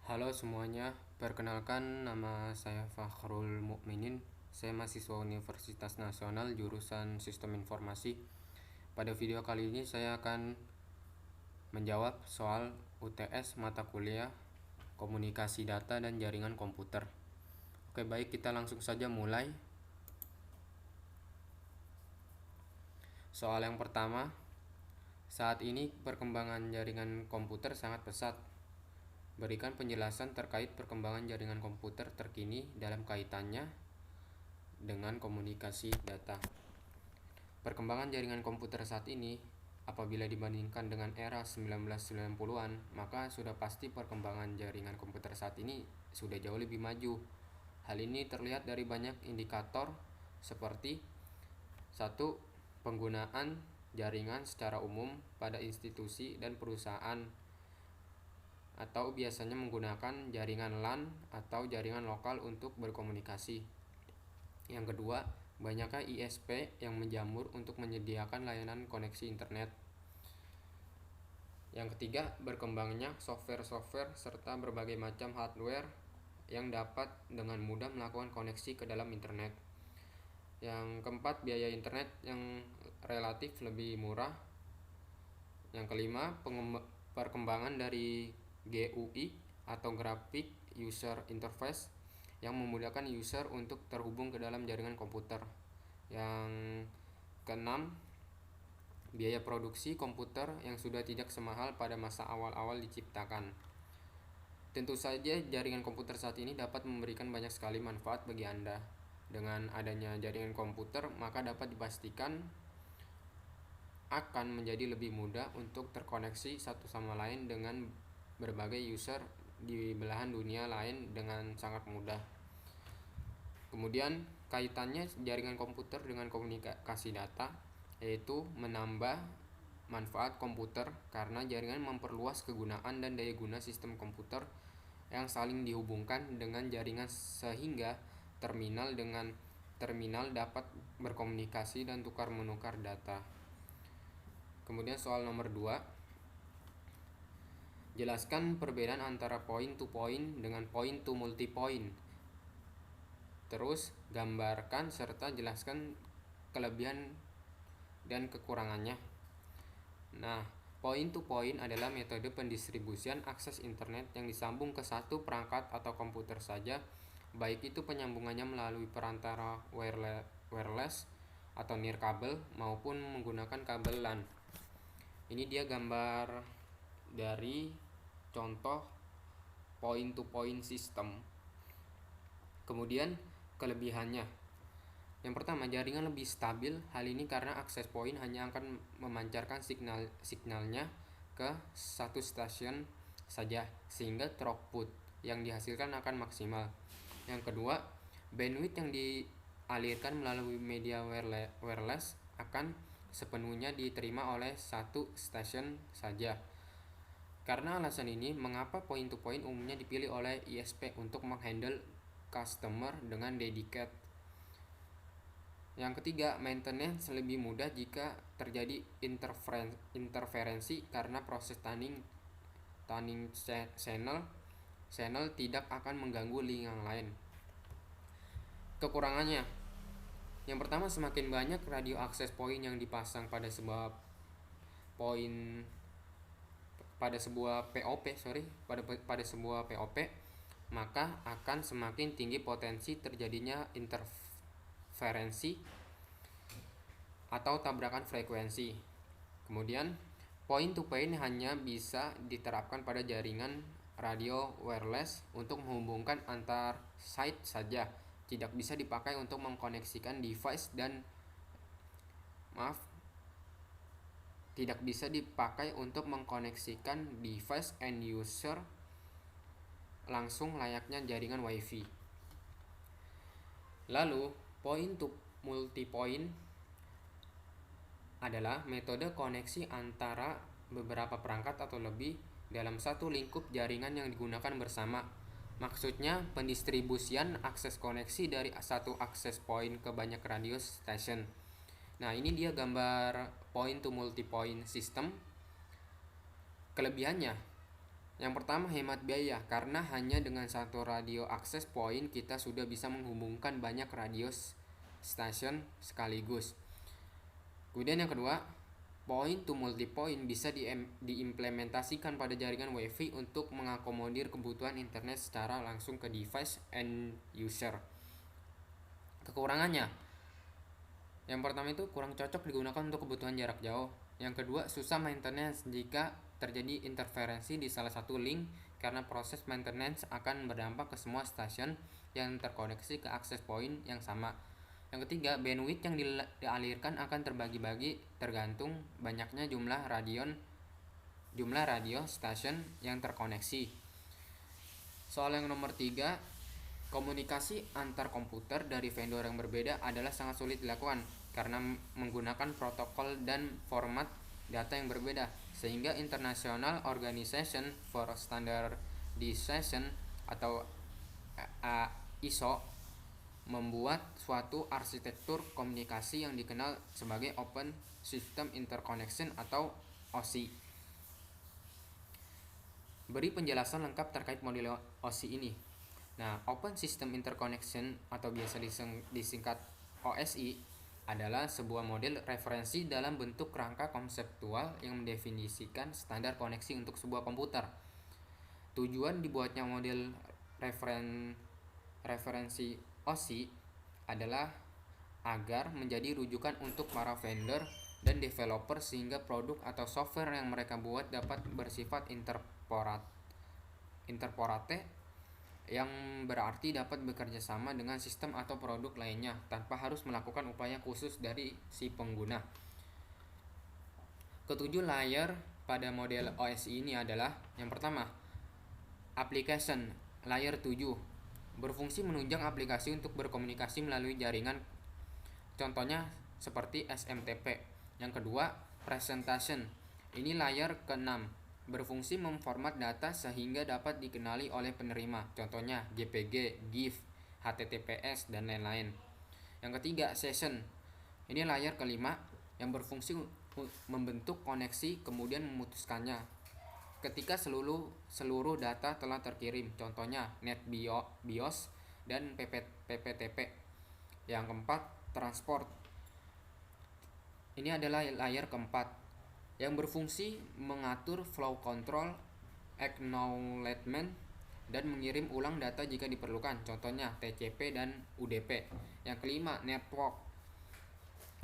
Halo semuanya, perkenalkan nama saya Fakhrul Mukminin. Saya mahasiswa Universitas Nasional jurusan Sistem Informasi. Pada video kali ini saya akan menjawab soal UTS mata kuliah Komunikasi Data dan Jaringan Komputer. Oke, baik, kita langsung saja mulai. Soal yang pertama, saat ini perkembangan jaringan komputer sangat pesat. Berikan penjelasan terkait perkembangan jaringan komputer terkini dalam kaitannya dengan komunikasi data. Perkembangan jaringan komputer saat ini, apabila dibandingkan dengan era 1990-an, maka sudah pasti perkembangan jaringan komputer saat ini sudah jauh lebih maju. Hal ini terlihat dari banyak indikator seperti 1. Penggunaan jaringan secara umum pada institusi dan perusahaan atau biasanya menggunakan jaringan LAN atau jaringan lokal untuk berkomunikasi. Yang kedua, banyaknya ISP yang menjamur untuk menyediakan layanan koneksi internet. Yang ketiga, berkembangnya software-software serta berbagai macam hardware yang dapat dengan mudah melakukan koneksi ke dalam internet. Yang keempat, biaya internet yang relatif lebih murah. Yang kelima, perkembangan dari GUI atau Graphic User Interface yang memudahkan user untuk terhubung ke dalam jaringan komputer. Yang keenam, biaya produksi komputer yang sudah tidak semahal pada masa awal-awal diciptakan. Tentu saja jaringan komputer saat ini dapat memberikan banyak sekali manfaat bagi Anda. Dengan adanya jaringan komputer, maka dapat dipastikan akan menjadi lebih mudah untuk terkoneksi satu sama lain dengan berbagai user di belahan dunia lain dengan sangat mudah. Kemudian kaitannya jaringan komputer dengan komunikasi data, yaitu menambah manfaat komputer karena jaringan memperluas kegunaan dan daya guna sistem komputer yang saling dihubungkan dengan jaringan sehingga terminal dengan terminal dapat berkomunikasi dan tukar-menukar data. Kemudian soal nomor 2, jelaskan perbedaan antara point to point dengan point to multipoint. Terus gambarkan serta jelaskan kelebihan dan kekurangannya. Nah, point to point adalah metode pendistribusian akses internet yang disambung ke satu perangkat atau komputer saja, baik itu penyambungannya melalui perantara wireless atau nirkabel maupun menggunakan kabel LAN. Ini dia gambar dari contoh point to point system. Kemudian kelebihannya, yang pertama, jaringan lebih stabil. Hal ini karena akses point hanya akan memancarkan signalnya ke satu stasiun saja, sehingga throughput yang dihasilkan akan maksimal. Yang kedua, bandwidth yang dialirkan melalui media wireless akan sepenuhnya diterima oleh satu stasiun saja. Karena alasan ini, mengapa point to point umumnya dipilih oleh ISP untuk menghandle customer dengan dedicated. Yang ketiga, maintenance lebih mudah jika terjadi interferensi karena proses tuning channel tidak akan mengganggu link yang lain. Kekurangannya, yang pertama, semakin banyak radio access point yang dipasang pada sebuah POP, maka akan semakin tinggi potensi terjadinya interferensi atau tabrakan frekuensi. Kemudian, point to point hanya bisa diterapkan pada jaringan radio wireless untuk menghubungkan antar site saja, tidak bisa dipakai untuk mengkoneksikan device end user langsung layaknya jaringan WiFi. Lalu, point to multipoint adalah metode koneksi antara beberapa perangkat atau lebih dalam satu lingkup jaringan yang digunakan bersama. Maksudnya pendistribusian akses koneksi dari satu akses point ke banyak radio station. Nah, ini dia gambar point to multipoint system. Kelebihannya, Yang pertama, hemat biaya, karena hanya dengan satu radio access point kita sudah bisa menghubungkan banyak radio station sekaligus. Kemudian yang kedua, point to multipoint bisa diimplementasikan pada jaringan WiFi untuk mengakomodir kebutuhan internet secara langsung ke device end user. Kekurangannya, yang pertama itu kurang cocok digunakan untuk kebutuhan jarak jauh. Yang kedua, susah maintenance jika terjadi interferensi di salah satu link, karena proses maintenance akan berdampak ke semua stasiun yang terkoneksi ke access point yang sama. Yang ketiga, bandwidth yang dialirkan akan terbagi-bagi tergantung banyaknya jumlah radio station yang terkoneksi. Soal yang nomor 3, komunikasi antar komputer dari vendor yang berbeda adalah sangat sulit dilakukan karena menggunakan protokol dan format data yang berbeda, sehingga International Organization for Standardization atau ISO membuat suatu arsitektur komunikasi yang dikenal sebagai Open System Interconnection atau OSI. Beri penjelasan lengkap terkait model OSI ini. Nah, Open System Interconnection atau biasa disingkat OSI adalah sebuah model referensi dalam bentuk kerangka konseptual yang mendefinisikan standar koneksi untuk sebuah komputer. Tujuan dibuatnya model referensi OSI adalah agar menjadi rujukan untuk para vendor dan developer sehingga produk atau software yang mereka buat dapat bersifat interporate, yang berarti dapat bekerja sama dengan sistem atau produk lainnya tanpa harus melakukan upaya khusus dari si pengguna. Ketujuh layer pada model OSI ini adalah: yang pertama, application layer 7, berfungsi menunjang aplikasi untuk berkomunikasi melalui jaringan, contohnya seperti SMTP. Yang kedua, presentation, ini layer ke-6, berfungsi memformat data sehingga dapat dikenali oleh penerima, contohnya JPG, GIF, HTTPS, dan lain-lain. Yang ketiga, session, ini layer ke-5 yang berfungsi membentuk koneksi kemudian memutuskannya ketika seluruh data telah terkirim, contohnya NetBIOS dan PPTP. Yang keempat, transport, ini adalah layer keempat yang berfungsi mengatur flow control, acknowledgement, dan mengirim ulang data jika diperlukan, contohnya TCP dan UDP. Yang kelima, network,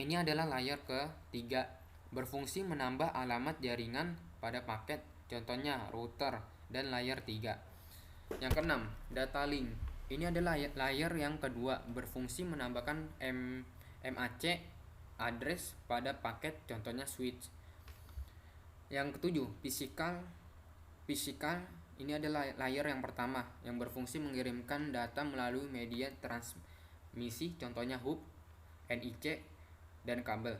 ini adalah layer ketiga, berfungsi menambah alamat jaringan pada paket, contohnya router, dan layer 3. Yang keenam, data link, ini adalah layer yang kedua, berfungsi menambahkan MAC address pada paket, contohnya switch. Yang ketujuh, physical, ini adalah layer yang pertama yang berfungsi mengirimkan data melalui media transmisi, contohnya hub, NIC, dan kabel.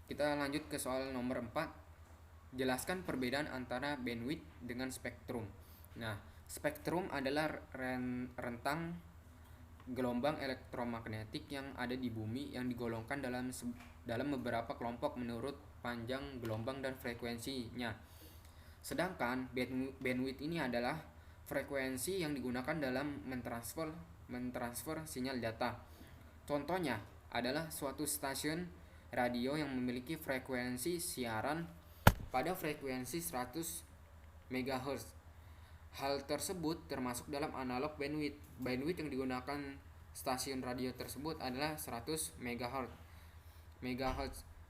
Kita lanjut ke soal nomor 4. Jelaskan perbedaan antara bandwidth dengan spektrum. Nah, spektrum adalah rentang gelombang elektromagnetik yang ada di bumi yang digolongkan dalam beberapa kelompok menurut panjang gelombang dan frekuensinya. Sedangkan bandwidth ini adalah frekuensi yang digunakan dalam mentransfer sinyal data. Contohnya adalah suatu stasiun radio yang memiliki frekuensi siaran pada frekuensi 100 MHz. Hal tersebut termasuk dalam analog bandwidth. Bandwidth yang digunakan stasiun radio tersebut adalah 100 MHz.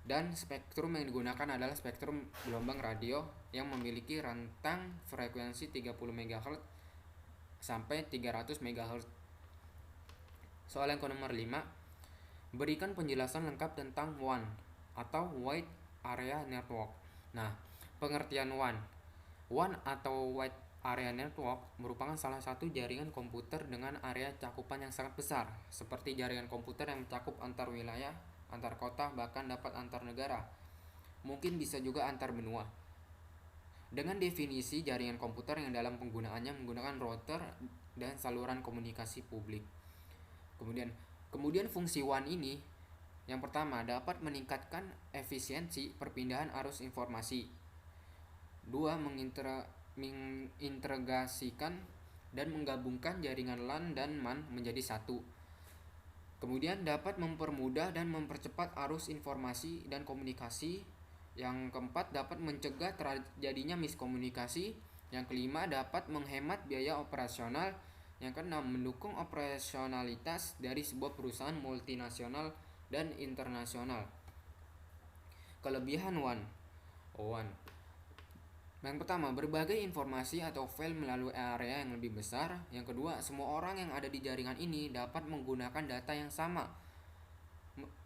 Dan spektrum yang digunakan adalah spektrum gelombang radio yang memiliki rentang frekuensi 30 MHz sampai 300 MHz. Soal yang nomor 5, berikan penjelasan lengkap tentang WAN atau Wide Area Network. Nah, pengertian WAN atau Wide Area Network merupakan salah satu jaringan komputer dengan area cakupan yang sangat besar, seperti jaringan komputer yang mencakup antar wilayah, antar kota, bahkan dapat antar negara. Mungkin bisa juga antar benua. Dengan definisi jaringan komputer yang dalam penggunaannya menggunakan router dan saluran komunikasi publik. Kemudian fungsi WAN ini, yang pertama, dapat meningkatkan efisiensi perpindahan arus informasi. 2. mengintegrasikan dan menggabungkan jaringan LAN dan MAN menjadi satu. Kemudian dapat mempermudah dan mempercepat arus informasi dan komunikasi. Yang keempat, dapat mencegah terjadinya miskomunikasi. Yang kelima, dapat menghemat biaya operasional. Yang keenam, mendukung operasionalitas dari sebuah perusahaan multinasional dan internasional. Kelebihan WAN. Yang pertama, berbagai informasi atau file melalui area yang lebih besar. Yang kedua, semua orang yang ada di jaringan ini dapat menggunakan data yang sama.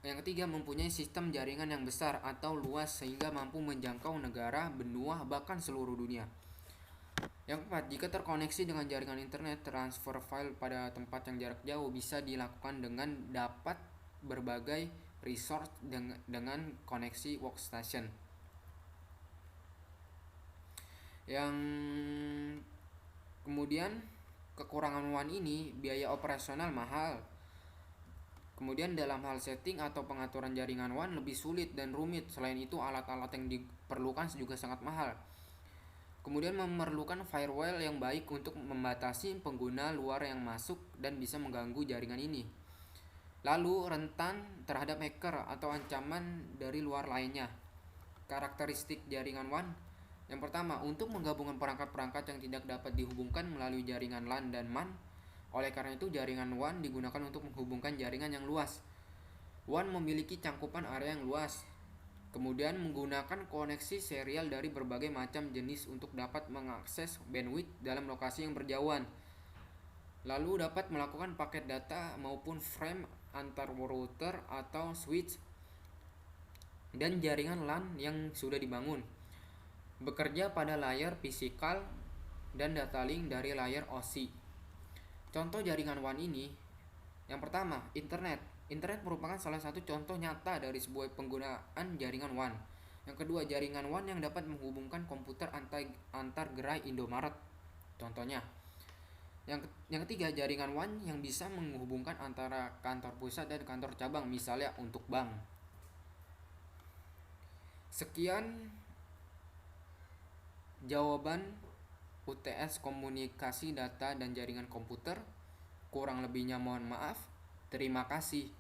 Yang ketiga, mempunyai sistem jaringan yang besar atau luas sehingga mampu menjangkau negara, benua, bahkan seluruh dunia. Yang keempat, jika terkoneksi dengan jaringan internet, transfer file pada tempat yang jarak jauh bisa dilakukan dengan dapat berbagai resource dengan koneksi workstation. Yang kemudian kekurangan WAN ini biaya operasional mahal. Kemudian dalam hal setting atau pengaturan jaringan WAN lebih sulit dan rumit. Selain itu alat-alat yang diperlukan juga sangat mahal. Kemudian memerlukan firewall yang baik untuk membatasi pengguna luar yang masuk dan bisa mengganggu jaringan ini. Lalu rentan terhadap hacker atau ancaman dari luar lainnya. Karakteristik jaringan WAN. Yang pertama, untuk menggabungkan perangkat-perangkat yang tidak dapat dihubungkan melalui jaringan LAN dan MAN. Oleh karena itu, jaringan WAN digunakan untuk menghubungkan jaringan yang luas. WAN memiliki cangkupan area yang luas. Kemudian menggunakan koneksi serial dari berbagai macam jenis untuk dapat mengakses bandwidth dalam lokasi yang berjauhan. Lalu dapat melakukan paket data maupun frame antar router atau switch dan jaringan LAN yang sudah dibangun. Bekerja pada layar fisikal dan data link dari layar OSI. Contoh jaringan WAN ini, yang pertama, internet. Internet merupakan salah satu contoh nyata dari sebuah penggunaan jaringan WAN. Yang kedua, jaringan WAN yang dapat menghubungkan komputer antar gerai Indomaret. Contohnya. Yang ketiga, jaringan WAN yang bisa menghubungkan antara kantor pusat dan kantor cabang, misalnya untuk bank. Sekian jawaban UTS Komunikasi Data dan Jaringan Komputer. Kurang lebihnya mohon maaf. Terima kasih.